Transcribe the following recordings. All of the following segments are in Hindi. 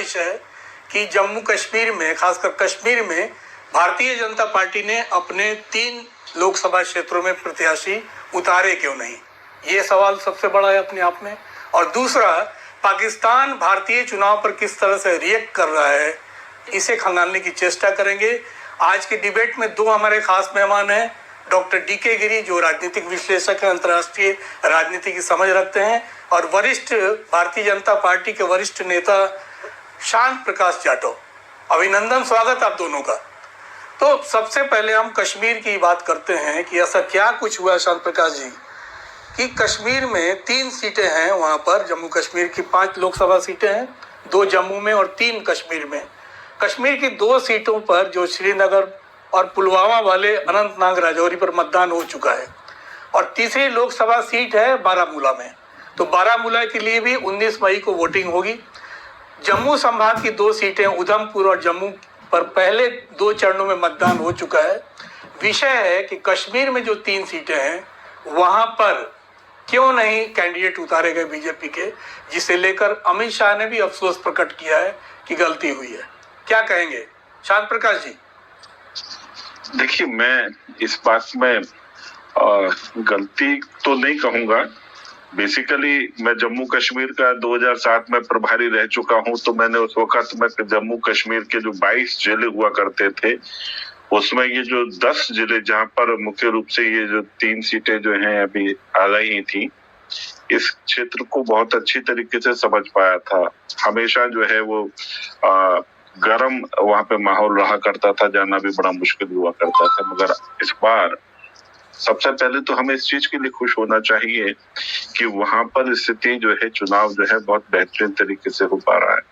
विषय है कि जम्मू कश्मीर में, खासकर कश्मीर में, भारतीय जनता पार्टी ने अपने 3 लोकसभा क्षेत्रों में प्रत्याशी उतारे क्यों नहीं? ये सवाल सबसे बड़ा है अपने आप में। और दूसरा, पाकिस्तान भारतीय चुनाव पर किस तरह से रिएक्ट कर रहा है, इसे खंगालने की चेष्टा करेंगे। आज की डिबेट में 2 हमारे खास मेहमान हैं। डॉक्टर डीके गिरी, जो राजनीतिक विश्लेषक हैं, अंतर्राष्ट्रीय राजनीति की समझ रखते हैं, और वरिष्ठ भारतीय जनता पार्टी के वरिष्ठ नेता शांत प्रकाश जाटव। अभिनंदन, स्वागत आप दोनों का। तो सबसे पहले हम कश्मीर की बात करते हैं कि ऐसा क्या कुछ हुआ शांत प्रकाश जी कि कश्मीर में 3 सीटें हैं। वहाँ पर जम्मू कश्मीर की 5 लोकसभा सीटें हैं, 2 जम्मू में और 3 कश्मीर में। कश्मीर की 2 सीटों पर, जो श्रीनगर और पुलवामा वाले अनंतनाग राजौरी पर मतदान हो चुका है, और तीसरी लोकसभा सीट है बारामूला में। तो बारामूला के लिए भी 19 मई को वोटिंग होगी। जम्मू संभाग की 2 सीटें, उधमपुर और जम्मू, पर पहले 2 चरणों में मतदान हो चुका है। विषय है कि कश्मीर में जो 3 सीटें हैं, वहां पर क्यों नहीं कैंडिडेट उतारे गए बीजेपी के, जिसे लेकर अमित शाह ने भी अफसोस प्रकट किया है कि गलती हुई है। क्या कहेंगे शांत प्रकाश जी? देखिए, मैं इस बात में गलती तो नहीं कहूंगा। बेसिकली मैं जम्मू कश्मीर का 2007 में प्रभारी रह चुका हूं, तो मैंने उस वक्त में जम्मू कश्मीर के जो 22 जिले हुआ करते थे, उसमें ये जो 10 जिले जहां पर मुख्य रूप से ये जो 3 सीटें जो हैं अभी आ गई थी, इस क्षेत्र को बहुत अच्छी तरीके से समझ पाया था। हमेशा जो है वो गर्म वहां पे माहौल रहा करता था, जाना भी बड़ा मुश्किल हुआ करता था। मगर इस बार सबसे पहले तो हमें इस चीज के लिए खुश होना चाहिए कि वहां पर स्थिति जो है, चुनाव जो है बहुत बेहतरीन तरीके से हो पा रहा है।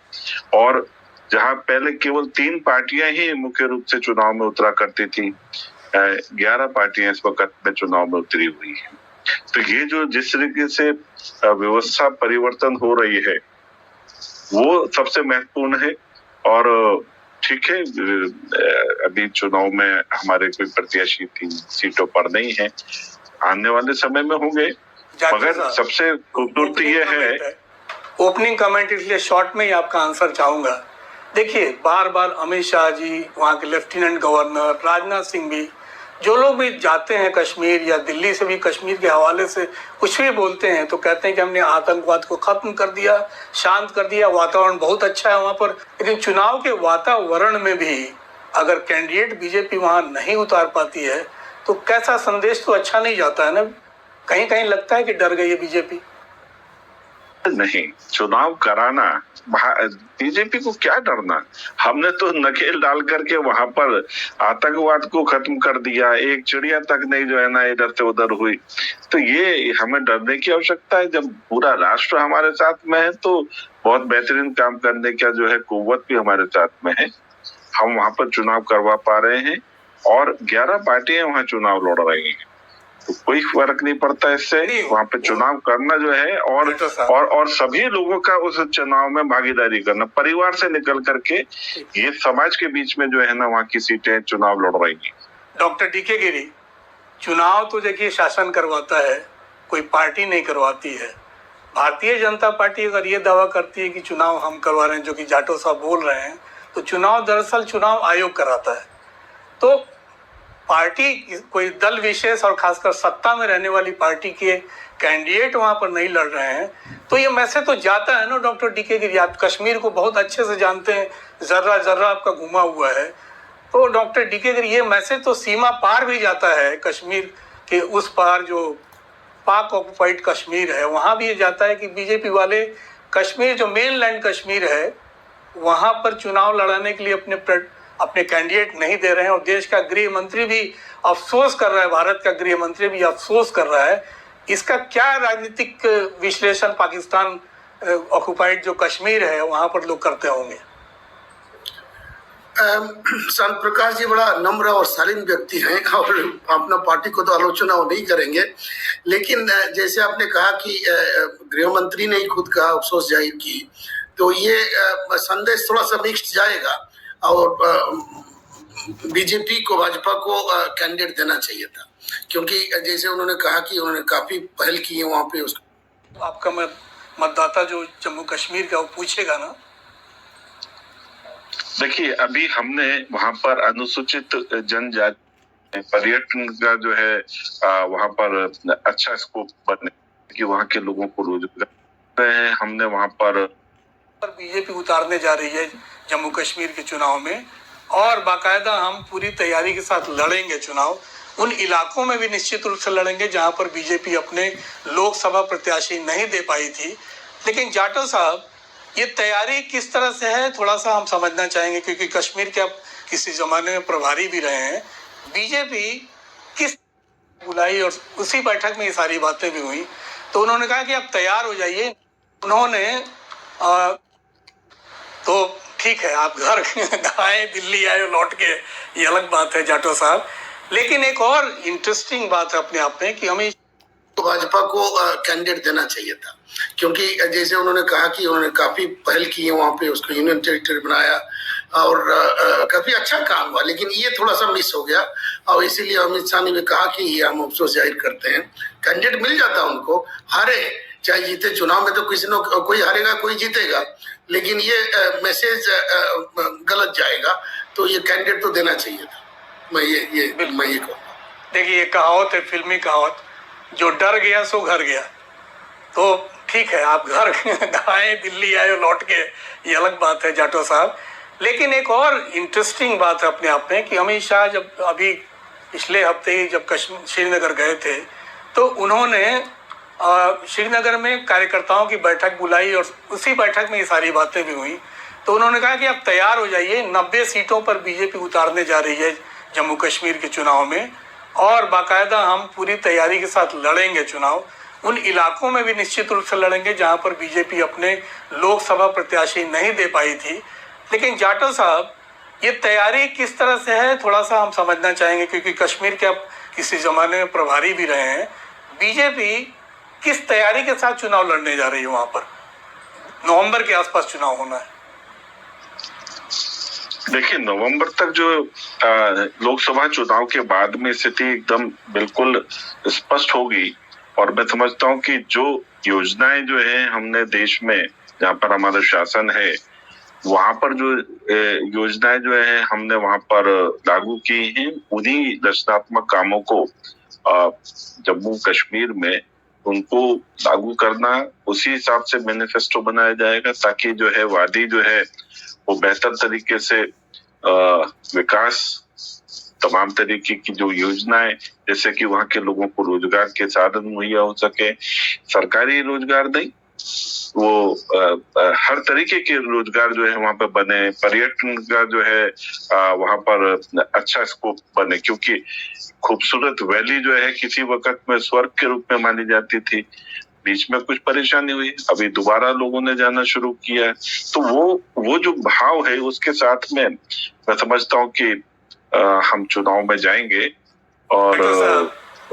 और जहां पहले केवल 3 पार्टियां ही मुख्य रूप से चुनाव में उतरा करती थी, 11 पार्टियां इस वक्त में चुनाव में उतरी हुई है। तो ये जो जिस तरीके से व्यवस्था परिवर्तन हो रही है, वो सबसे महत्वपूर्ण है। और ठीक है, अभी चुनाव में हमारे कोई प्रत्याशी 3 सीटों पर नहीं है, आने वाले समय में होंगे। मगर सबसे खूबसूरती ये है, ओपनिंग कमेंट, इसलिए शॉर्ट में ही आपका आंसर चाहूंगा। देखिए, बार बार अमित शाह जी, वहाँ के लेफ्टिनेंट गवर्नर राजनाथ सिंह भी, जो लोग भी जाते हैं कश्मीर या दिल्ली से भी कश्मीर के हवाले से कुछ भी बोलते हैं, तो कहते हैं कि हमने आतंकवाद को खत्म कर दिया, शांत कर दिया, वातावरण बहुत अच्छा है वहाँ पर। लेकिन चुनाव के वातावरण में भी अगर कैंडिडेट बीजेपी वहाँ नहीं उतार पाती है, तो कैसा संदेश तो अच्छा नहीं जाता है ना। कहीं कहीं लगता है कि डर गई है बीजेपी। नहीं, चुनाव कराना, बीजेपी को क्या डरना। हमने तो नकेल डाल करके वहां पर आतंकवाद को खत्म कर दिया, एक चिड़िया तक नहीं जो है ना इधर से उधर हुई। तो ये हमें डरने की आवश्यकता है। जब पूरा राष्ट्र हमारे साथ में है, तो बहुत बेहतरीन काम करने का जो है कुव्वत भी हमारे साथ में है। हम वहां पर चुनाव करवा पा रहे हैं, और 11 पार्टियां वहां चुनाव लड़ रही हैं, तो कोई फर्क नहीं पड़ता इससे। वहां पे चुनाव करना जो है, और सभी लोगों का उस चुनाव में भागीदारी करना, परिवार से निकल करके ये समाज के बीच में जो है ना, वहाँ की सीटें चुनाव लड़ रही हैं। डॉक्टर डीके गिरी, चुनाव तो देखिए शासन करवाता है, कोई पार्टी नहीं करवाती है। भारतीय जनता पार्टी अगर ये दावा करती है कि चुनाव हम करवा रहे हैं, जो कि जाटव साहब बोल रहे हैं, तो चुनाव दरअसल चुनाव आयोग कराता है। तो पार्टी, कोई दल विशेष और खासकर सत्ता में रहने वाली पार्टी के कैंडिडेट वहां पर नहीं लड़ रहे हैं, तो ये मैसेज तो जाता है ना। डॉक्टर डीके गिरी, आप कश्मीर को बहुत अच्छे से जानते हैं, जर्रा जर्रा आपका घुमा हुआ है। तो डॉक्टर डीके गिरी, ये मैसेज तो सीमा पार भी जाता है, कश्मीर के उस पार जो पाक ऑक्युपाइड कश्मीर है, वहाँ भी ये जाता है कि बीजेपी वाले कश्मीर, जो मेन लैंड कश्मीर है, वहाँ पर चुनाव लड़ाने के लिए अपने कैंडिडेट नहीं दे रहे हैं। और देश का गृह मंत्री भी अफसोस कर रहा है, भारत का गृह मंत्री भी अफसोस कर रहा है। इसका क्या राजनीतिक विश्लेषण पाकिस्तान ऑक्युपाइड जो कश्मीर है वहां पर लोग करते होंगे? शांत प्रकाश जी बड़ा नम्र और शालीन व्यक्ति हैं, और अपना पार्टी को तो आलोचना वो नहीं करेंगे। लेकिन जैसे आपने कहा कि गृह मंत्री ने ही खुद का अफसोस जाहिर की, तो ये संदेश थोड़ा सा मिक्स्ड जाएगा, और बीजेपी को, भाजपा को कैंडिडेट देना चाहिए था, क्योंकि जैसे उन्होंने कहा कि उन्होंने काफी पहल की है वहाँ पे। उसको आपका मतदाता जो जम्मू कश्मीर का, वो पूछेगा ना देखिए, अभी हमने वहां पर अनुसूचित जनजाति पर्यटन का जो है वहां पर अच्छा स्कोप बनने कि वहां के लोगों को रोजगार है। हमने वहां पर बीजेपी उतारने जा रही है जम्मू कश्मीर के चुनाव में, और बाकायदा हम पूरी तैयारी के साथ लड़ेंगे चुनाव। उन इलाकों में भी निश्चित रूप से लड़ेंगे जहां पर बीजेपी अपने लोकसभा प्रत्याशी नहीं दे पाई थी। लेकिन जाटव साहब, ये तैयारी किस तरह से है थोड़ा सा हम समझना चाहेंगे, क्योंकि कश्मीर के आप किसी जमाने में प्रभारी भी रहे हैं। बीजेपी किस बुलाई और उसी बैठक में ये सारी बातें भी हुई, तो उन्होंने कहा कि आप तैयार हो जाइए। उन्होंने तो ठीक है, आप घर आए, दिल्ली आए, लौट के, ये अलग बात है जाटव साहब। लेकिन एक और इंटरेस्टिंग बात है अपने आप में कि हमें तो भाजपा को कैंडिडेट देना चाहिए था, क्योंकि जैसे उन्होंने कहा कि उन्होंने काफी पहल की है वहाँ पे, उसको यूनियन टेरिटरी बनाया और काफी अच्छा काम हुआ, लेकिन ये थोड़ा सा मिस हो गया। और इसीलिए अमित शाह ने भी कहा कि हम अफसोस जाहिर करते हैं। कैंडिडेट मिल जाता उनको, हारे चाहे जीते, चुनाव में तो किसी न कोई हारेगा कोई जीतेगा, लेकिन ये मैसेज गलत जाएगा। तो ये कैंडिडेट तो देना चाहिए था। मैं ये कहूँगा। देखिए, ये कहावत है, फिल्मी कहावत, जो डर गया सो घर गया। तो ठीक है, आप घर आए, दिल्ली आए, लौट के, ये अलग बात है जाटव साहब। लेकिन एक और इंटरेस्टिंग बात है अपने आप में कि अमित शाह जब अभी पिछले हफ्ते ही जब श्रीनगर गए थे, तो उन्होंने श्रीनगर में कार्यकर्ताओं की बैठक बुलाई और उसी बैठक में ये सारी बातें भी हुई। तो उन्होंने कहा कि आप तैयार हो जाइए, 90 सीटों पर बीजेपी उतारने जा रही है जम्मू कश्मीर के चुनाव में, और बाकायदा हम पूरी तैयारी के साथ लड़ेंगे चुनाव। उन इलाकों में भी निश्चित रूप से लड़ेंगे जहां पर बीजेपी अपने लोकसभा प्रत्याशी नहीं दे पाई थी। लेकिन जाटव साहब, ये तैयारी किस तरह से है थोड़ा सा हम समझना चाहेंगे, क्योंकि कश्मीर के आप किसी जमाने में प्रभारी भी रहे हैं। बीजेपी किस तैयारी के साथ चुनाव लड़ने जा रही है वहां पर? नवंबर के आसपास चुनाव होना है। देखिए, नवंबर तक जो लोकसभा चुनाव के बाद में स्थिति एकदम बिल्कुल स्पष्ट होगी। और मैं समझता हूँ कि जो योजनाएं जो है हमने देश में, जहाँ पर हमारा शासन है, वहां पर जो योजनाएं जो है हमने वहां पर लागू की हैं, उन्हीं रचनात्मक कामों को जम्मू कश्मीर में उनको लागू करना, उसी हिसाब से मैनिफेस्टो बनाया जाएगा, ताकि जो है वादी जो है वो बेहतर तरीके से विकास, तमाम तरीके की जो योजनाएं, जैसे कि वहां के लोगों को रोजगार के साधन मुहैया हो सके, सरकारी रोजगार नहीं, वो हर तरीके के रोजगार जो है वहां पर बने, पर्यटन का जो है वहां पर अच्छा स्कोप बने, क्योंकि खूबसूरत वैली जो है किसी वक्त में स्वर्ग के रूप में मानी जाती थी। बीच में कुछ परेशानी हुई, अभी दोबारा लोगों ने जाना शुरू किया है। तो वो जो भाव है उसके साथ में मैं समझता हूँ कि हम चुनाव में जाएंगे। और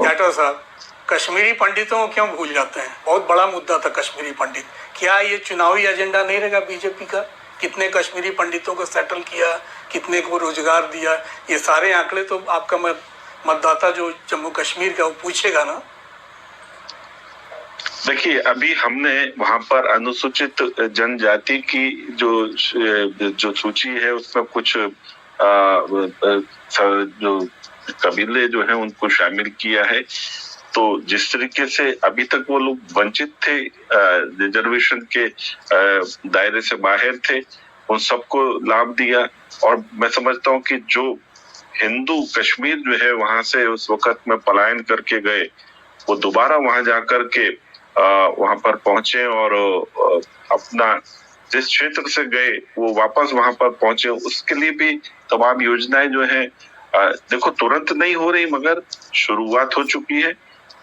जाटव साहब, कश्मीरी पंडितों को क्यों भूल जाते हैं? बहुत बड़ा मुद्दा था कश्मीरी पंडित। क्या ये चुनावी एजेंडा नहीं रहेगा बीजेपी का? कितने कश्मीरी पंडितों को सेटल किया, कितने को रोजगार दिया, ये सारे आंकड़े तो आपका मतदाता जो जम्मू कश्मीर का वो पूछेगा ना। देखिए, अभी हमने वहां पर अनुसूचित जनजाति की जो सूची है उसमें कुछ जो कबीले जो है उनको शामिल किया है। तो जिस तरीके से अभी तक वो लोग वंचित थे, रिजर्वेशन के दायरे से बाहर थे, उन सबको लाभ दिया। और मैं समझता हूँ कि जो हिंदू कश्मीर जो है वहां से उस वक्त में पलायन करके गए, वो दोबारा वहां जाकर के वहां पर पहुंचे और अपना जिस क्षेत्र से गए वो वापस वहां पर पहुंचे। उसके लिए भी तमाम योजनाएं जो है देखो तुरंत नहीं हो रही, मगर शुरुआत हो चुकी है।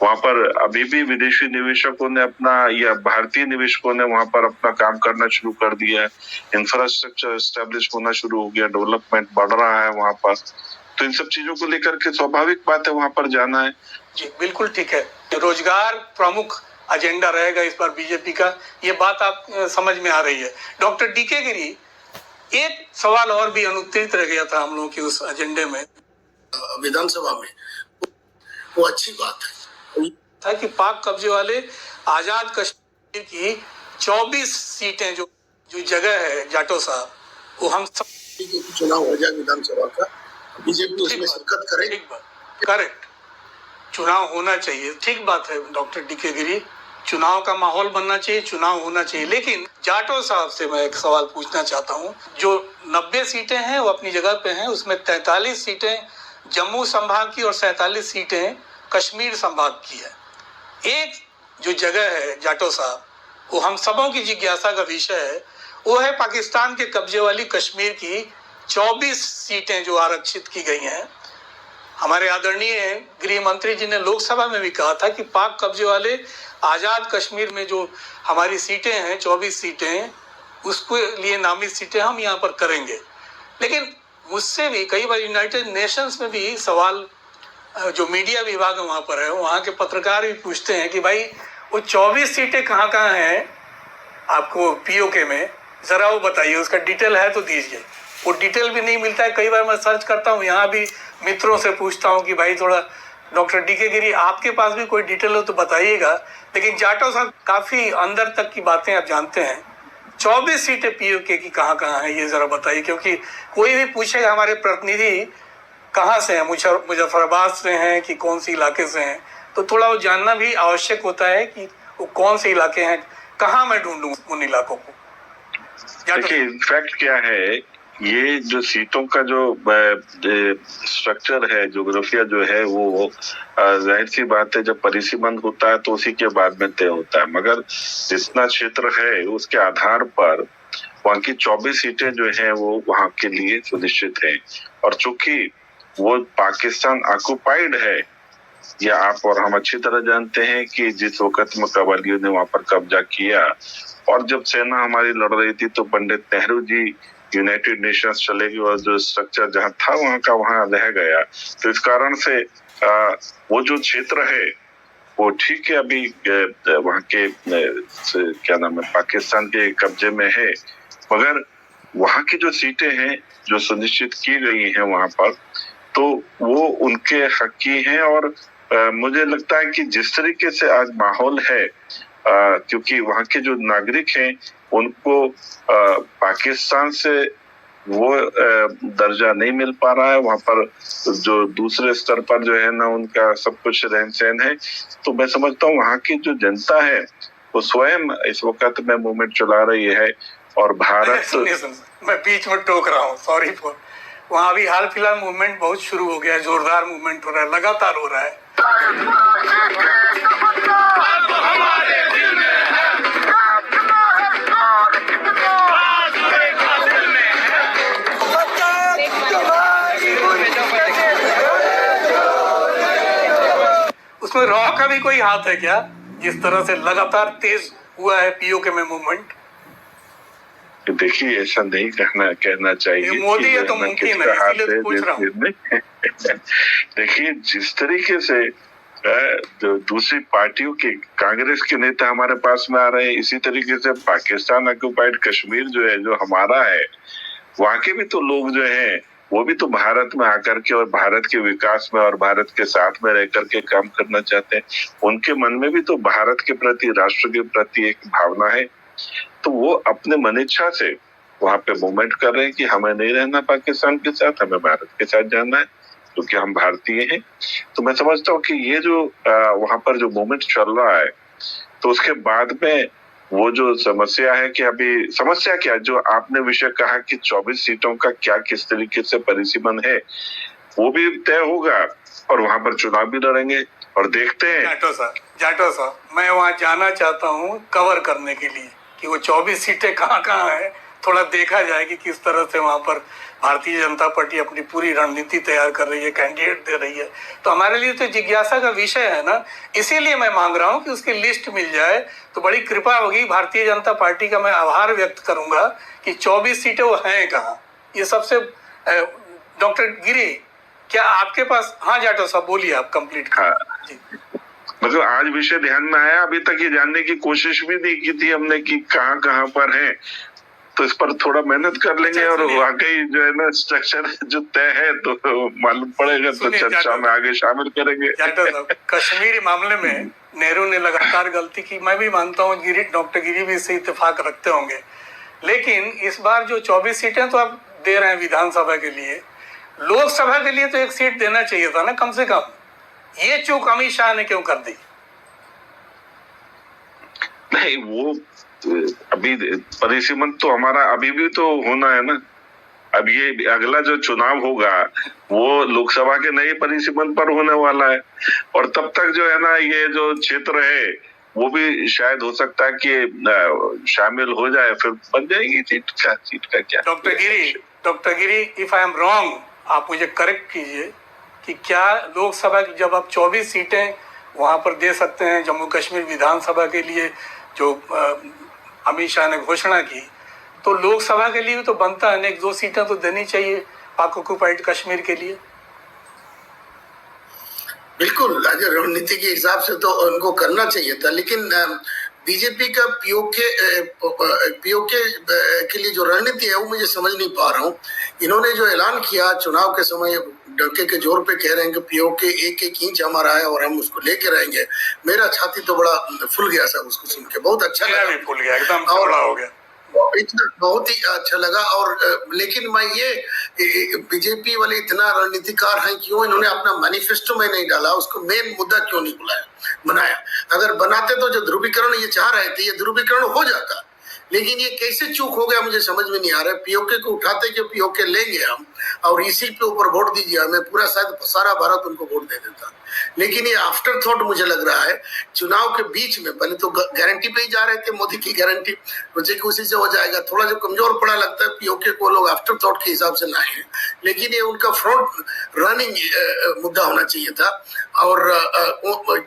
वहां पर अभी भी विदेशी निवेशकों ने अपना, या भारतीय निवेशकों ने वहां पर अपना काम करना शुरू कर दिया है। इंफ्रास्ट्रक्चर एस्टेब्लिश होना शुरू हो गया, डेवलपमेंट बढ़ रहा है वहां पर। तो इन सब चीजों को लेकर के स्वाभाविक बात है वहां पर जाना है। जी बिल्कुल ठीक है। रोजगार प्रमुख एजेंडा रहेगा इस बार बीजेपी का, ये बात आप समझ में आ रही है। डॉक्टर डीके गिरी, एक सवाल और भी अनुत्तरित रह गया था हम लोगों की उस एजेंडे में, विधानसभा में, वो अच्छी बात है था कि पाक कब्जे वाले आजाद कश्मीर की 24 सीटें जो जगह है जाटव साहब, वो हम सब चुनाव हो जाए विधानसभा का, बीजेपी उसमें शिरकत करे। ठीक बात, करेक्ट, चुनाव होना चाहिए, ठीक बात है डॉक्टर डीके गिरी, चुनाव का माहौल बनना चाहिए, चुनाव होना चाहिए। लेकिन जाटो साहब से मैं एक सवाल पूछना चाहता हूँ, जो 90 सीटें हैं वो अपनी जगह पे हैं, उसमें 43 सीटें जम्मू संभाग की और 47 सीटें कश्मीर संभाग की है। एक जो जगह है जाटो साहब, वो हम सबों की जिज्ञासा का विषय है, वो है पाकिस्तान के कब्जे वाली कश्मीर की 24 सीटें जो आरक्षित की गई हैं। हमारे आदरणीय गृह मंत्री जी ने लोकसभा में भी कहा था कि पाक कब्जे वाले आजाद कश्मीर में जो हमारी सीटें हैं 24 सीटें, उसके लिए नामित सीटें हम यहाँ पर करेंगे। लेकिन मुझसे भी कई बार यूनाइटेड नेशंस में भी सवाल, जो मीडिया विभाग वहाँ पर है, वहाँ के पत्रकार भी पूछते हैं कि भाई वो 24 सीटें कहाँ कहाँ हैं आपको पीओके में, जरा वो बताइए, उसका डिटेल है तो दीजिए। वो डिटेल भी नहीं मिलता है। कई बार मैं सर्च करता हूँ, यहाँ भी मित्रों से पूछता हूँ कि भाई थोड़ा डॉक्टर डीके गिरी आपके पास भी कोई डिटेल हो तो बताइएगा। लेकिन जाटो साहब काफी अंदर तक की बातें आप जानते हैं, 24 सीटें पीओके की कहाँ कहाँ है ये जरा बताइए, क्योंकि कोई भी पूछेगा हमारे प्रतिनिधि कहाँ से हैं, मुजफ्फराबाद से हैं कि कौन सी इलाके से हैं, तो थोड़ा वो जानना भी आवश्यक होता है कि वो कौन से इलाके हैं, कहाँ मैं ढूंढूं उन इलाकों को। देखिए इनफैक्ट क्या है, ये जो सीटों का जो स्ट्रक्चर है, ज्योग्राफिया जो है, वो जाहिर सी बात है जब परिसीमन होता है तो उसी के बाद में तय होता है। मगर जितना क्षेत्र है उसके आधार पर वहाँ की 24 सीटें जो है वो वहाँ के लिए सुनिश्चित है। और चूंकि वो पाकिस्तान ऑक्युपाइड है, या आप और हम अच्छी तरह जानते हैं कि जिस वक्त में कबालियों ने वहां पर कब्जा किया और जब सेना हमारी लड़ रही थी तो पंडित नेहरू जी यूनाइटेड नेशंस चले गए और जो स्ट्रक्चर जहाँ था वहां का वहां रह गया। तो इस कारण से वो जो क्षेत्र है वो ठीक है, अभी वहाँ के क्या नाम है, पाकिस्तान के कब्जे में है। मगर वहाँ की जो सीटें हैं जो सुनिश्चित की गई हैं वहां पर, तो वो उनके हक की हैं। और मुझे लगता है कि जिस तरीके से आज माहौल है, क्योंकि वहाँ के जो नागरिक हैं उनको पाकिस्तान से वो दर्जा नहीं मिल पा रहा है, वहाँ पर जो दूसरे स्तर पर जो है ना उनका सब कुछ रहन सहन है। तो मैं समझता हूँ वहाँ की जो जनता है वो स्वयं इस वक्त में मूवमेंट चला रही है। और भारत, मैं बीच में टोक रहा हूँ, सॉरी फॉर, वहाँ अभी हाल फिलहाल मूवमेंट बहुत शुरू हो गया है, जोरदार मूवमेंट हो रहा है, लगातार हो रहा है। उसमें रॉ का भी कोई हाथ है क्या, जिस तरह से लगातार तेज हुआ है पीओके में मूवमेंट? देखिए ऐसा नहीं कहना चाहिए, मोदी है तो मुमकिन है, इसीलिए पूछ रहा हूँ। देखिए जिस तरीके से दूसरी पार्टियों के कांग्रेस के नेता हमारे पास में आ रहे हैं, इसी तरीके से पाकिस्तान ऑक्युपाइड कश्मीर जो है, जो हमारा है, वहाँ के भी तो लोग जो हैं वो भी तो भारत में आकर के और भारत के विकास में और भारत के साथ में रह करके काम करना चाहते हैं। उनके मन में भी तो भारत के प्रति, राष्ट्र के प्रति एक भावना है। तो वो अपने मनिच्छा से वहां पे मूवमेंट कर रहे हैं कि हमें नहीं रहना पाकिस्तान के साथ, हमें भारत के साथ जाना है क्योंकि हम भारतीय हैं। तो मैं समझता हूँ कि ये जो वहां पर जो मूवमेंट चल रहा है, तो उसके बाद में वो जो समस्या है कि अभी समस्या क्या, जो आपने विषय कहा कि 24 सीटों का क्या किस तरीके से परिसीमन है, वो भी तय होगा और वहां पर चुनाव भी लड़ेंगे और देखते हैं। जाटो साहब, मैं वहां जाना चाहता हूं कवर करने के लिए कि वो 24 सीटें कहाँ कहाँ हैं, थोड़ा देखा जाए कि किस तरह से वहां पर भारतीय जनता पार्टी अपनी पूरी रणनीति तैयार कर रही है, कैंडिडेट दे रही है। तो हमारे लिए तो जिज्ञासा का विषय है ना, इसीलिए मैं मांग रहा हूं कि उसकी लिस्ट मिल जाए तो बड़ी कृपा होगी। भारतीय जनता पार्टी का मैं आभार व्यक्त करूंगा कि 24 सीटें वो हैं कहाँ, ये सबसे। डॉक्टर गिरी, क्या आपके पास? हाँ जाटो साहब बोलिए, आप कंप्लीट। हाँ जी, मतलब आज विषय ध्यान में आया, अभी तक ये जानने की कोशिश भी नहीं की थी हमने कि कहाँ कहाँ पर है, तो इस पर थोड़ा मेहनत कर लेंगे और वाकई जो है ना स्ट्रक्चर जो तय है तो मालूम पड़ेगा तो चर्चा में आगे शामिल करेंगे। कश्मीरी मामले में नेहरू ने लगातार गलती की, मैं भी मानता हूँ, डॉक्टर गिरी भी इससे इत्तेफाक रखते होंगे। लेकिन इस बार जो 24 सीटें तो आप दे रहे हैं विधानसभा के लिए, लोकसभा के लिए तो एक सीट देना चाहिए था ना कम से कम। ये चूक अमित शाह ने क्यों कर दी? नहीं, वो अभी परिसीमन तो हमारा अभी भी तो होना है ना। अब ये अगला जो चुनाव होगा वो लोकसभा के नए परिसीमन पर होने वाला है, और तब तक जो है ना ये जो क्षेत्र है वो भी शायद हो सकता है कि शामिल हो जाए, फिर बन जाएगी सीट का क्या। Doctor Giri, if I am wrong आप मुझे करेक्ट कीजिए कि क्या लोकसभा की जब आप 24 सीटें वहां पर दे सकते हैं जम्मू कश्मीर विधानसभा के लिए जो अमित शाह ने घोषणा की, तो लोकसभा के लिए तो बनता है, 1-2 सीटें तो देनी चाहिए पाक ऑक्युपाइड कश्मीर के लिए। बिल्कुल, राज्य रणनीति के हिसाब से तो उनको करना चाहिए था, लेकिन बीजेपी का पीओके के लिए जो रणनीति है वो मुझे समझ नहीं पा रहा हूँ। इन्होंने जो ऐलान किया चुनाव के समय डंके के जोर पे कह रहे हैं कि पीओके 1-1 इंच हमारा है और हम उसको लेके रहेंगे, मेरा छाती तो बड़ा फूल गया सब उसको सुन के, बहुत अच्छा लगा, फूल गया, एकदम चौड़ा हो गया, बहुत ही अच्छा लगा। और लेकिन मैं ये बीजेपी वाले इतना रणनीतिकार हैं, क्यों इन्होंने अपना मैनिफेस्टो में नहीं डाला, उसको मेन मुद्दा क्यों नहीं बनाया? अगर बनाते तो जो ध्रुवीकरण ये चाह रहे थे ये ध्रुवीकरण हो जाता, लेकिन ये कैसे चूक हो गया मुझे समझ में नहीं आ रहा है। पीओके को उठाते कि पीओके लेंगे हम और इसी पे ऊपर वोट दीजिए हमें, पूरा शायद सारा भारत उनको वोट दे देता, लेकिन ये आफ्टर थॉट मुझे लग रहा है चुनाव के बीच में। पहले तो गारंटी पे ही जा रहे थे, मोदी की गारंटी, मुझे उसी से हो जाएगा, थोड़ा जो कमजोर पड़ा लगता है पीओके को, लोग आफ्टर थॉट के हिसाब से लाए हैं, लेकिन ये उनका फ्रंट रनिंग मुद्दा होना चाहिए था। और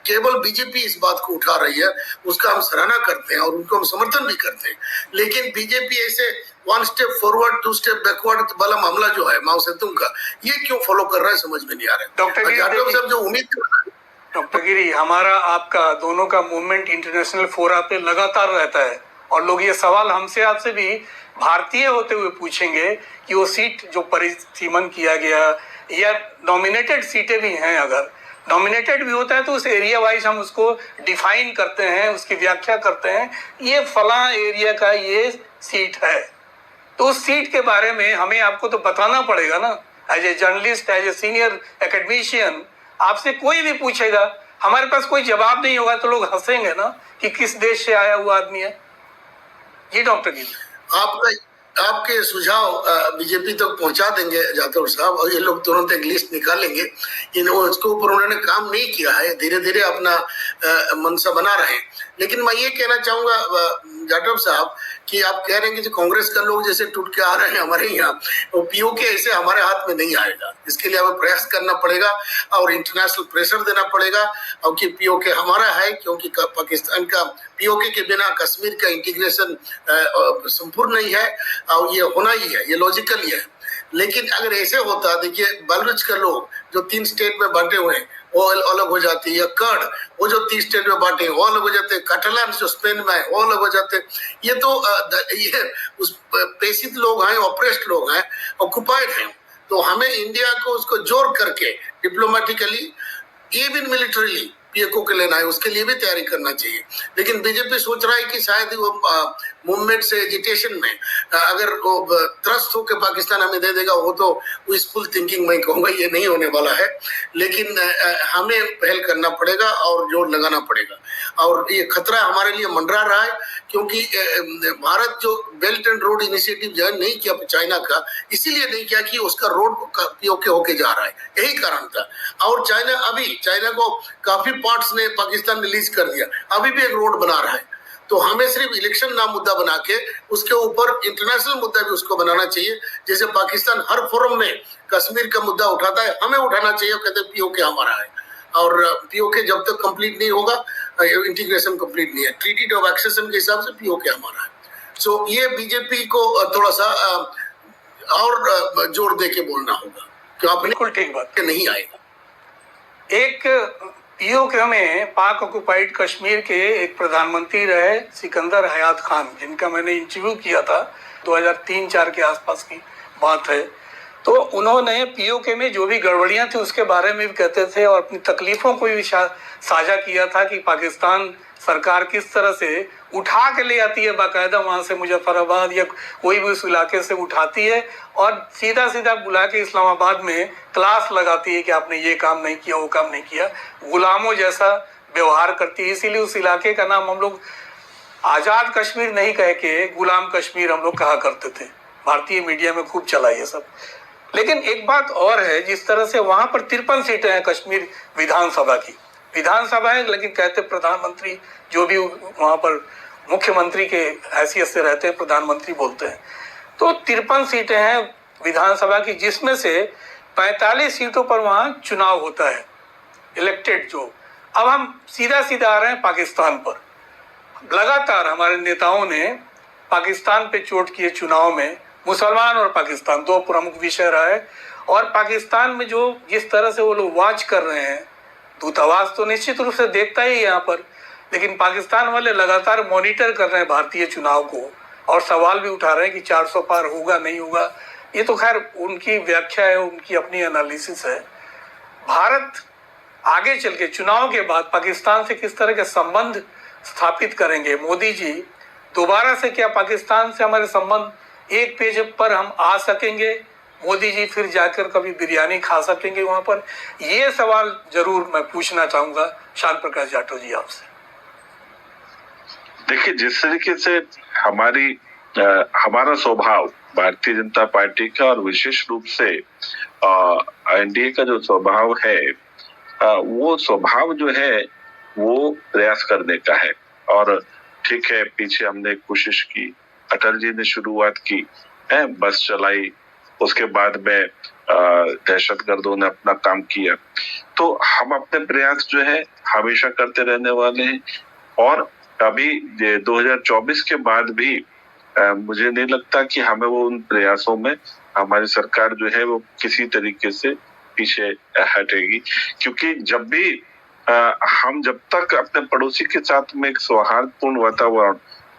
केवल बीजेपी इस बात को उठा रही है, उसका हम सराहना करते हैं और उनको हम समर्थन भी करते हैं, लेकिन बीजेपी ऐसे 1 स्टेप फॉरवर्ड 2 स्टेप बैकवर्ड वाला मामला जो है माओ सेतुंग का, ये क्यों फॉलो कर रहा है समझ में नहीं आ रहा है। डॉक्टर जो उम्मीद डॉक्टर गिरी, हमारा आपका दोनों का मूवमेंट इंटरनेशनल फोरा पे लगातार रहता है और लोग ये सवाल हमसे आपसे भी भारतीय होते हुए पूछेंगे कि वो सीट जो परिसीमन किया गया या नॉमिनेटेड सीटें भी हैं, अगर नॉमिनेटेड भी होता है तो उस एरिया वाइज हम उसको डिफाइन करते हैं, उसकी व्याख्या करते हैं, ये फलां एरिया का ये सीट है, तो उस सीट के बारे में हमें आपको तो बताना पड़ेगा ना। As a journalist, as a senior academician, आपसे कोई भी पूछेगा, हमारे पास कोई जवाब नहीं होगा तो लोग हंसेंगे ना कि किस देश से आया हुआ आदमी है। जी डॉक्टर गिरी, आपके सुझाव बीजेपी तक पहुंचा देंगे जाधव साहब, और ये लोग तुरंत एक लिस्ट निकालेंगे। उसके ऊपर उन्होंने काम नहीं किया है, धीरे धीरे अपना मनसा बना रहे हैं। लेकिन मैं ये कहना चाहूंगा जाधव साहब कि आप कह रहे हैं कि जो कांग्रेस का लोग जैसे टूट के आ रहे हैं हमारे यहाँ, वो पीओके ऐसे हमारे हाथ में नहीं आएगा, इसके लिए हमें प्रयास करना पड़ेगा और इंटरनेशनल प्रेशर देना पड़ेगा, और कि पीओके हमारा है, क्योंकि पाकिस्तान का पीओके के बिना कश्मीर का इंटीग्रेशन संपूर्ण नहीं है और ये होना ही है, ये लॉजिकल ही है। लेकिन अगर ऐसे होता, देखिए बलूच के लोग जो 3 स्टेट में बांटे हुए हैं वो अलग हो जाती है, या कर्ड वो जो 30 स्टेट में बांटे हैं वो अलग हो जाते हैं, कैटलान जो स्पेन में है वो अलग हो जाते हैं। ये तो ये उस पेशित लोग हैं, ऑपरेस्ड लोग हैं, ऑक्युपाइड हैं, तो हमें इंडिया को उसको जोड़ करके डिप्लोमेटिकली इवन मिलिट्रीली पीओके को लेना है, उसके लिए भी तैयारी करना चाहिए। लेकिन बीजेपी सोच रहा है कि शायद वो मूवमेंट से एजिटेशन में अगर वो त्रस्त होकर पाकिस्तान हमें दे देगा, वो तो विशफुल थिंकिंग मैं कहूँगा, ये नहीं होने वाला है। लेकिन हमें पहल करना पड़ेगा और जोर लगाना पड़ेगा, और ये खतरा हमारे लिए मंडरा रहा है, क्योंकि भारत जो belt and road initiative join नहीं किया चाइना का, इसीलिए नहीं किया कि उसका रोड पीओके होके जा रहा है, यही कारण था। और चाइना को काफी पार्ट्स ने पाकिस्तान ने लीज कर दिया, अभी भी एक रोड बना रहा है। तो हमें सिर्फ इलेक्शन ना मुद्दा बना के उसके ऊपर इंटरनेशनल मुद्दा भी उसको बनाना चाहिए, जैसे पाकिस्तान हर फोरम में कश्मीर का मुद्दा उठाता है, हमें उठाना चाहिए, कहते हैं पीओके हमारा है, और पीओके जब तक कंप्लीट नहीं होगा इंटीग्रेशन कंप्लीट नहीं है, ट्रीटी ऑफ एक्सेशन के हिसाब से पीओके हमारा है। सो ये बीजेपी को थोड़ा सा और जोर दे के बोलना होगा कि आप बिल्कुल ठीक बात नहीं आएगा। एक पीओके में पाक ऑक्युपाइड कश्मीर के एक प्रधानमंत्री रहे सिकंदर हयात खान, जिनका मैंने इंटरव्यू किया था 2003-4 के आसपास की बात है। तो उन्होंने पीओके में जो भी गड़बड़ियां थी उसके बारे में भी कहते थे और अपनी तकलीफों को भी साझा किया था कि पाकिस्तान सरकार किस तरह से उठा के ले आती है बाकायदा वहां से, मुजफ्फराबाद या कोई भी उस इलाके से उठाती है और सीधा सीधा बुला के इस्लामाबाद में क्लास लगाती है कि आपने ये काम नहीं किया, वो काम नहीं किया, गुलामों जैसा व्यवहार करती है। इसीलिए उस इलाके का नाम हम लोग आजाद कश्मीर नहीं कह के गुलाम कश्मीर हम लोग कहा करते थे। भारतीय मीडिया में खूब चला ये सब। लेकिन एक बात और है, जिस तरह से वहां पर 53 सीटें हैं कश्मीर विधानसभा की, विधानसभा है लेकिन कहते प्रधानमंत्री, जो भी वहां पर मुख्यमंत्री के हैसियत से रहते हैं प्रधानमंत्री बोलते हैं। तो 53 सीटें हैं विधानसभा की, जिसमें से 45 सीटों पर वहां चुनाव होता है, इलेक्टेड जो। अब हम सीधा सीधा आ रहे हैं पाकिस्तान पर। लगातार हमारे नेताओं ने पाकिस्तान पे चोट किए चुनाव में, मुसलमान और पाकिस्तान दो प्रमुख विषय रहा है। और पाकिस्तान में जो जिस तरह से वो लोग वॉच कर रहे हैं, दूतावास तो निश्चित रूप से देखता ही है यहाँ पर, लेकिन पाकिस्तान वाले लगातार मॉनिटर कर रहे हैं भारतीय चुनाव को और सवाल भी उठा रहे हैं कि 400 पार होगा नहीं होगा। ये तो खैर उनकी व्याख्या है, उनकी अपनी एनालिसिस है। भारत आगे चल के चुनाव के बाद पाकिस्तान से किस तरह के संबंध स्थापित करेंगे, मोदी जी दोबारा से क्या पाकिस्तान से हमारे संबंध एक पेज पर हम आ सकेंगे, मोदी जी फिर जाकर कभी बिरयानी खा सकेंगे वहां पर, ये सवाल जरूर मैं पूछना चाहूंगा श्याम प्रकाश जाटव जी आपसे। देखिए, जिस तरीके से हमारा स्वभाव भारतीय जनता पार्टी का और विशेष रूप से एनडीए का जो स्वभाव है, वो स्वभाव जो है वो प्रयास करने का है। और ठीक है, पीछे हमने कोशिश की, अटल जी ने शुरुआत की, बस चलाई, उसके बाद में दहशतगर्दों ने अपना काम किया। तो हम अपने प्रयास जो है हमेशा करते रहने वाले हैं। और अभी 2024 के बाद भी मुझे नहीं लगता कि हमें वो उन प्रयासों में हमारी सरकार जो है वो किसी तरीके से पीछे हटेगी। क्योंकि जब भी हम जब तक अपने पड़ोसी के साथ में एक सौहार्दपूर्ण वातावरण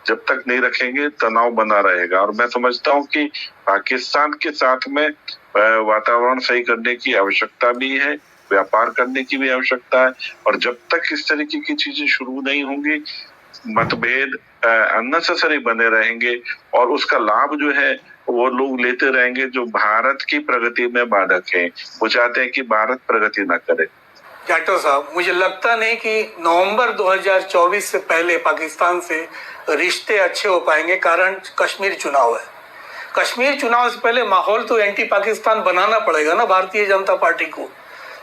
जब तक नहीं रखेंगे, तनाव बना रहेगा। और मैं समझता हूँ कि पाकिस्तान के साथ में वातावरण सही करने की आवश्यकता भी है, व्यापार करने की भी आवश्यकता है। और जब तक इस तरीके की चीजें शुरू नहीं होंगी, मतभेद अननेसेसरी बने रहेंगे और उसका लाभ जो है वो लोग लेते रहेंगे जो भारत की प्रगति में बाधक है। वो चाहते हैं कि भारत प्रगति ना करे। जाटव साहब, मुझे लगता नहीं कि नवंबर 2024 से पहले पाकिस्तान से रिश्ते अच्छे हो पाएंगे, कारण कश्मीर चुनाव है। कश्मीर चुनाव से पहले माहौल तो एंटी पाकिस्तान बनाना पड़ेगा ना भारतीय जनता पार्टी को।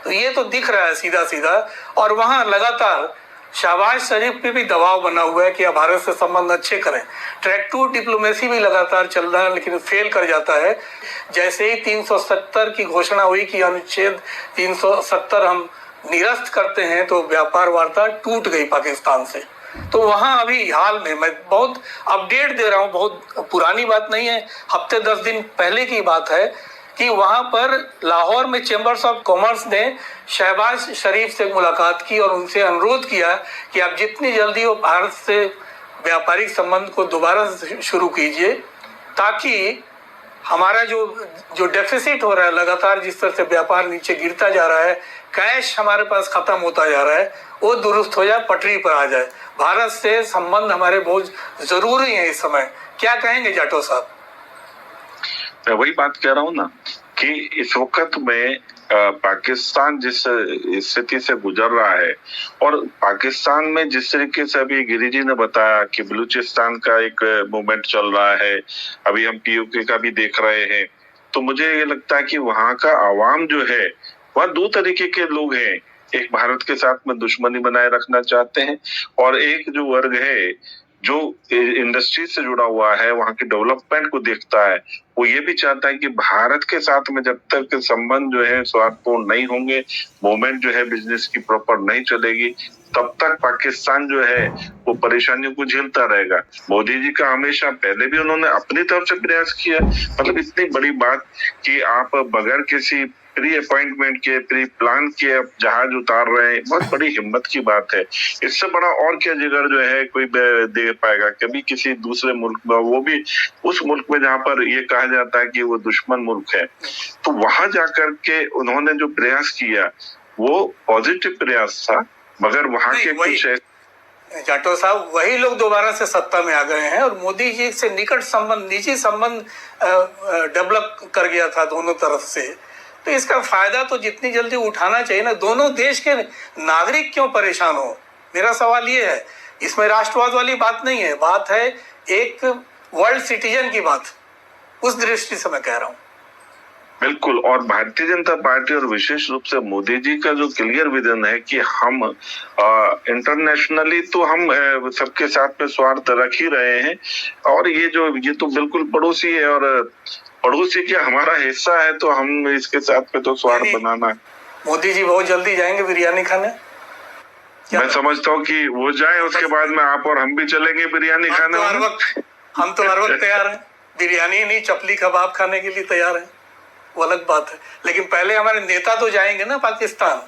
तो ये तो दिख रहा है सीधा सीधा। और वहां लगातार शहबाज शरीफ पे भी दबाव बना हुआ है कि अब भारत से संबंध अच्छे करें। ट्रैक 2 डिप्लोमेसी भी लगातार चल रहा है, लेकिन फेल कर जाता है। जैसे ही 370 की घोषणा हुई कि अनुच्छेद 370 हम निरस्त करते हैं, तो व्यापार वार्ता टूट गई पाकिस्तान से। तो वहां अभी हाल में, मैं बहुत अपडेट दे रहा हूं, बहुत पुरानी बात नहीं है, हफ्ते 10 दिन पहले की बात है कि वहां पर लाहौर में चैम्बर्स ऑफ कॉमर्स ने शहबाज शरीफ से मुलाकात की और उनसे अनुरोध किया कि आप जितनी जल्दी हो भारत से व्यापारिक संबंध को दोबारा शुरू कीजिए, ताकि हमारा जो डेफिसिट हो रहा है लगातार, जिस तरह से व्यापार नीचे गिरता जा रहा है, कैश हमारे पास खत्म होता जा रहा है, वो दुरुस्त हो जाए, पटरी पर आ जाए। भारत से संबंध हमारे बहुत जरूरी है इस समय। क्या कहेंगे जाटव साहब? मैं वही बात कह रहा हूँ ना कि इस वक्त में पाकिस्तान जिस स्थिति से गुजर रहा है, और पाकिस्तान में जिस तरीके से अभी गिरी जी ने बताया कि बलूचिस्तान का एक मूवमेंट चल रहा है, अभी हम पीओके का भी देख रहे हैं, तो मुझे ये लगता है कि वहां का आवाम जो है, वह दो तरीके के लोग हैं। एक भारत के साथ में दुश्मनी बनाए रखना चाहते हैं, और एक जो वर्ग है जो इंडस्ट्री से जुड़ा हुआ है, वहां की डेवलपमेंट को देखता है, वो ये भी चाहता है कि भारत के साथ में जब तक संबंध जो है स्वार्थपूर्ण नहीं होंगे, मूवमेंट जो है बिजनेस की प्रॉपर नहीं चलेगी, तब तक पाकिस्तान जो है वो परेशानियों को झेलता रहेगा। मोदी जी का हमेशा पहले भी उन्होंने अपनी तरफ से प्रयास किया, मतलब इतनी बड़ी बात कि आप बगैर किसी प्री अपॉइंटमेंट के, प्री प्लान के जहाज उतार रहे हैं, बहुत बड़ी हिम्मत की बात है। इससे बड़ा और क्या जिगर जो है कोई दे पाएगा कभी किसी दूसरे मुल्क में, वो भी उस मुल्क में जहां पर ये कहा जाता है कि वो दुश्मन मुल्क है। तो वहां जाकर के उन्होंने जो प्रयास किया वो पॉजिटिव प्रयास था, मगर वहां के कुछ जाटो साहब, वही लोग दोबारा से सत्ता में आ गए हैं और मोदी जी से निकट संबंध, निजी संबंध डेवलप कर गया था दोनों तरफ से। तो इसका फायदा तो जितनी जल्दी उठाना चाहिए ना। दोनों देश के नागरिक क्यों परेशान हो, मेरा सवाल ये है। इसमें राष्ट्रवाद वाली बात नहीं है, बात है एक वर्ल्ड सिटीजन की बात। उस दृष्टि से मैं कह रहा हूँ। बिल्कुल, और भारतीय जनता पार्टी और विशेष रूप से मोदी जी का जो क्लियर विजन है कि हम इंटरनेशनली तो हम सबके साथ में स्वार्थ रख ही रहे हैं, और ये तो बिल्कुल पड़ोसी है और पड़ोसी क्या हमारा हिस्सा है, तो हम इसके साथ में तो स्वार्थ बनाना। मोदी जी बहुत जल्दी जाएंगे बिरयानी खाने। मैं समझता हूँ कि वो जाए, उसके बाद में आप और हम भी चलेंगे बिरयानी खाने। हम तो हर वक्त तैयार हैं, बिरयानी नहीं चपली कबाब खाने के लिए तैयार हैं, वो अलग बात है। लेकिन पहले हमारे नेता तो जाएंगे ना पाकिस्तान।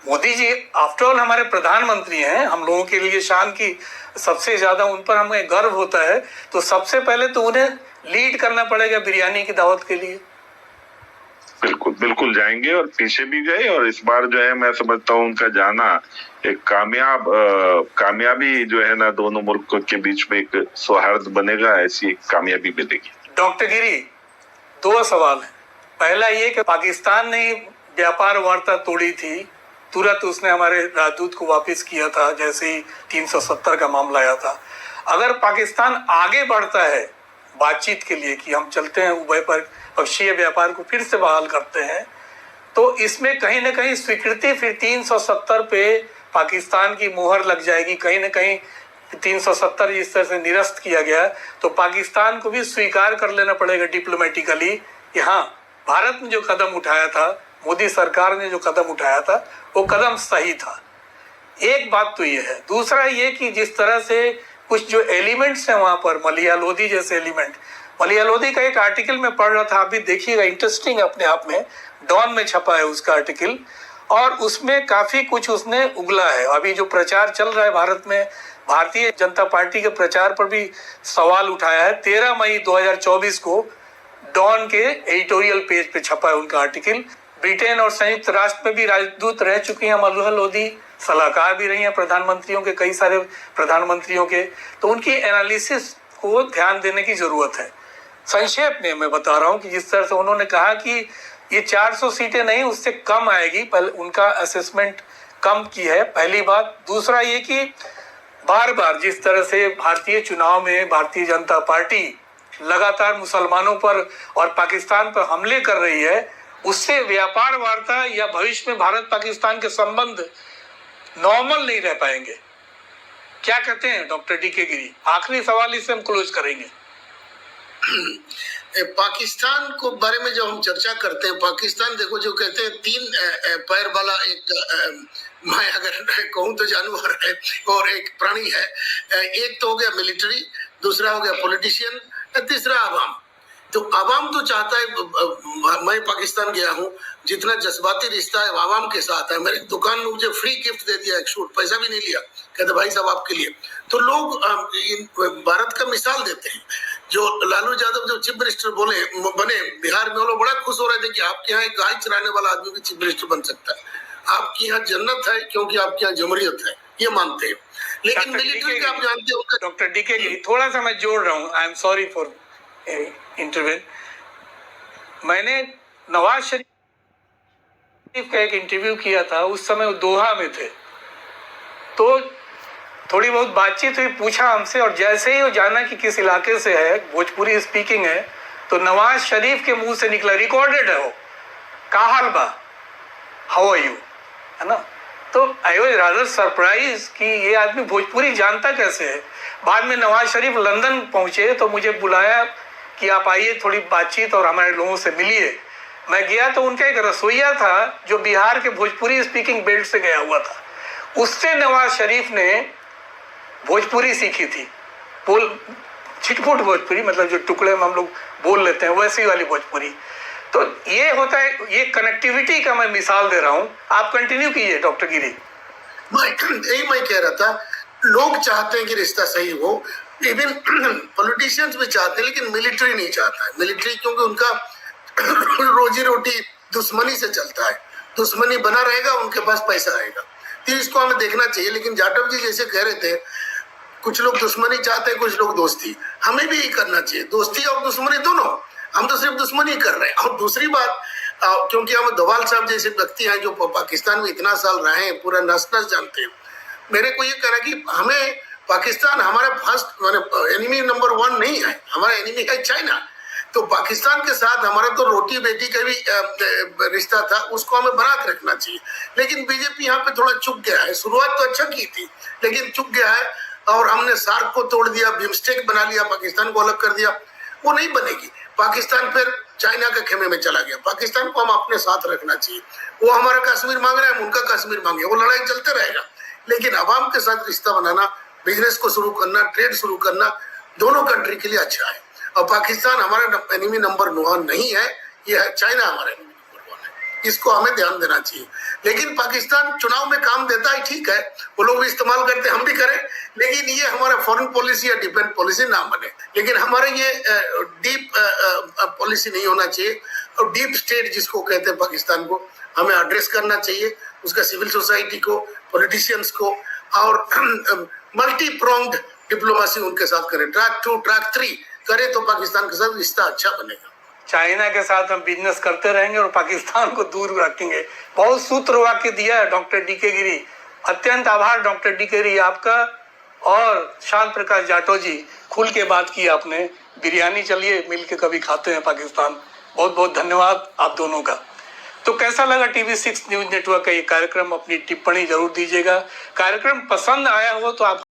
मोदी जी आफ्टर ऑल हमारे प्रधानमंत्री हैं, हम लोगों के लिए शान की सबसे ज्यादा उन पर हमें गर्व होता है। तो सबसे पहले तो उन्हें लीड करना पड़ेगा बिरयानी की दावत के लिए। बिल्कुल बिल्कुल जाएंगे, और पीछे भी गए, और इस बार जो है मैं समझता हूँ उनका जाना एक कामयाबी जो है ना, दोनों मुल्कों के बीच में एक सौहार्द बनेगा, ऐसी एक कामयाबी मिलेगी। डॉक्टर गिरी, दो सवाल है। पहला ये कि पाकिस्तान ने व्यापार वार्ता तोड़ी थी, तुरंत उसने हमारे राजदूत को वापस किया था जैसे ही 370 का मामला आया था। अगर पाकिस्तान आगे बढ़ता है बातचीत के लिए कि हम चलते हैं उभय पक्षीय व्यापार को फिर से बहाल करते हैं, तो इसमें कहीं ना कहीं स्वीकृति फिर 370 पे पाकिस्तान की मुहर लग जाएगी। कहीं ना कहीं 370 जिस तरह से निरस्त किया गया, तो पाकिस्तान को भी स्वीकार कर लेना पड़ेगा डिप्लोमेटिकली कि हाँ, भारत ने जो कदम उठाया था, मोदी सरकार ने जो कदम उठाया था, वो कदम सही था। एक बात तो ये है। दूसरा ये कि जिस तरह से कुछ जो एलिमेंट्स हैं वहां पर, मलिया लोधी जैसे एलिमेंट, मलिया लोधी का एक आर्टिकल में पढ़ रहा था, आप भी देखिएगा, इंटरेस्टिंग अपने आप में, डॉन में छपा है उसका आर्टिकल, और उसमें काफी कुछ उसने उगला है। अभी जो प्रचार चल रहा है भारत में, भारतीय जनता पार्टी के प्रचार पर भी सवाल उठाया है। 13 मई 2024 को डॉन के एडिटोरियल पेज पे छपा है उनका आर्टिकल। ब्रिटेन और संयुक्त राष्ट्र में भी राजदूत रह चुकी हैं मलिया लोधी, सलाहकार भी रही हैं प्रधानमंत्रियों के, कई सारे प्रधानमंत्रियों के। तो उनकी एनालिसिस को ध्यान देने की जरूरत है। संक्षेप में मैं बता रहा हूं कि जिस तरह से उन्होंने कहा कि ये 400 सीटें नहीं, उससे कम आएगी, पहले उनका असेसमेंट कम की है, पहली बात। दूसरा ये कि बार बार जिस तरह से भारतीय चुनाव में भारतीय जनता पार्टी लगातार मुसलमानों पर और पाकिस्तान पर हमले कर रही है, उससे व्यापार वार्ता या भविष्य में भारत पाकिस्तान के संबंध नॉर्मल नहीं रह पाएंगे। क्या कहते हैं डॉक्टर डीके गिरी? आखिरी सवाल, इससे हम क्लोज करेंगे। पाकिस्तान को बारे में जब हम चर्चा करते हैं, पाकिस्तान देखो जो कहते हैं 3 पैर वाला एक, मैं अगर कहूँ तो जानवर है और एक प्राणी है। एक तो हो गया मिलिट्री, दूसरा हो गया पॉलिटिशियन, तीसरा आवाम। तो आवाम तो चाहता है, मैं पाकिस्तान गया हूँ, जितना जज्बाती रिश्ता है आवाम के साथ है। मेरी दुकान में मुझे फ्री गिफ्ट दे दिया, एक सूट, पैसा भी नहीं लिया, कहते भाई साहब आपके लिए। तो लोग भारत का मिसाल देते हैं। जो लालू यादव जो चीफ मिनिस्टर बने बिहार में, वो लोग बड़ा खुश हो रहे थे कि आपके यहाँ एक गाय चराने वाला आदमी भी चीफ मिनिस्टर बन सकता है, आपके यहाँ जन्नत है क्योंकि आपके यहाँ जमहूरियत है, ये मानते हैं। लेकिन मिलिट्री का आप जानते हो। डॉक्टर डीके गिरी, थोड़ा सा मैं जोड़ रहा हूँ, I am sorry for intervene. मैंने नवाज शरीफ का एक इंटरव्यू किया था, उस समय वो दोहा में थे, तो थोड़ी बहुत बातचीत हुई, पूछा हमसे, और जैसे ही वो जाना कि किस इलाके से है, भोजपुरी स्पीकिंग है, तो नवाज शरीफ के मुंह से निकला, रिकॉर्डेड है वो, का हाल बा, हाउ आर यू, है ना। तो आई वाज रादर सरप्राइज कि ये आदमी भोजपुरी जानता कैसे है। बाद में नवाज शरीफ लंदन पहुंचे तो मुझे बुलाया कि आप आइए, थोड़ी बातचीत और हमारे लोगों से मिलिए। मैं गया तो उनका एक रसोइया था जो बिहार के भोजपुरी स्पीकिंग बेल्ट से गया हुआ था, उससे नवाज शरीफ ने भोजपुरी सीखी थी, बोल छिटपुट भोजपुरी, मतलब जो टुकड़े में हम लोग बोल लेते हैं वैसी वाली भोजपुरी। तो ये होता है, ये कनेक्टिविटी का मैं मिसाल दे रहा हूं। आप कंटिन्यू कीजिए डॉक्टर गिरी। मैं कह रहा था, लोग चाहते हैं कि रिश्ता सही हो, इवन पॉलिटिशियंस भी चाहते हैं, लेकिन मिलिट्री नहीं चाहता है। मिलिट्री क्योंकि उनका रोजी रोटी दुश्मनी से चलता है, दुश्मनी बना रहेगा, उनके पास पैसा आएगा। तो इसको हमें देखना चाहिए। लेकिन जाटव जी जैसे कह रहे थे, कुछ लोग दुश्मनी चाहते हैं, कुछ लोग दोस्ती, हमें भी यही करना चाहिए, दोस्ती और दुश्मनी दोनों। हम तो सिर्फ दुश्मनी कर रहे हैं। और दूसरी बात, क्योंकि हम डोभाल साहब जैसे व्यक्ति हैं जो पाकिस्तान में इतना साल रहे हैं, पूरा नस नस जानते हैं, मेरे को ये कहना कि हमें पाकिस्तान हमारा फर्स्ट एनिमी नंबर 1 नहीं है, हमारा एनिमी है चाइना। तो पाकिस्तान के साथ हमारा तो रोटी बेटी का भी रिश्ता था, उसको हमें बना के रखना चाहिए। लेकिन बीजेपी यहाँ पे थोड़ा चुक गया है। शुरुआत तो अच्छा की थी, लेकिन चुक गया है और हमने सार्क को तोड़ दिया, बिम्स्टेक बना लिया, पाकिस्तान को अलग कर दिया। वो नहीं बनेगी। पाकिस्तान फिर चाइना के खेमे में चला गया। पाकिस्तान को हम अपने साथ रखना चाहिए। वो हमारा कश्मीर मांग रहे हैं, हम उनका कश्मीर मांगे, वो लड़ाई चलते रहेगा। लेकिन अवाम के साथ रिश्ता बनाना, बिजनेस को शुरू करना, ट्रेड शुरू करना, दोनों कंट्री के लिए अच्छा है। और पाकिस्तान हमारा एनिमी नंबर 1 नहीं है, ये है चाइना हमारा एनिमी नंबर 1 है। इसको हमें ध्यान देना चाहिए। लेकिन पाकिस्तान चुनाव में काम देता है, ठीक है, वो लोग भी इस्तेमाल करते, हम भी करें, लेकिन ये हमारा फॉरेन पॉलिसी या डिफेंस पॉलिसी ना बने। लेकिन हमारा ये डीप पॉलिसी नहीं होना चाहिए। और डीप स्टेट जिसको कहते हैं पाकिस्तान को, हमें एड्रेस करना चाहिए, उसका सिविल सोसाइटी को, पॉलिटिशियंस को, और मल्टी प्रोंग्ड डिप्लोमेसी उनके साथ करें। ट्रैक 2 ट्रैक 3 करें तो पाकिस्तान के साथ रिश्ता अच्छा बनेगा। चाइना के साथ हम बिजनेस करते रहेंगे और पाकिस्तान को दूर रखेंगे। बहुत सूत्र वाक्य दिया है डॉक्टर डीके गिरी। अत्यंत आभार डॉक्टर डीके गिरी आपका। और शांत प्रकाश जाटव जी, खुल के बात की आपने। बिरयानी चलिए मिल के कभी खाते हैं पाकिस्तान। बहुत बहुत धन्यवाद आप दोनों का। तो कैसा लगा TV6 न्यूज नेटवर्क का ये कार्यक्रम? अपनी टिप्पणी जरूर दीजिएगा। कार्यक्रम पसंद आया हो तो आप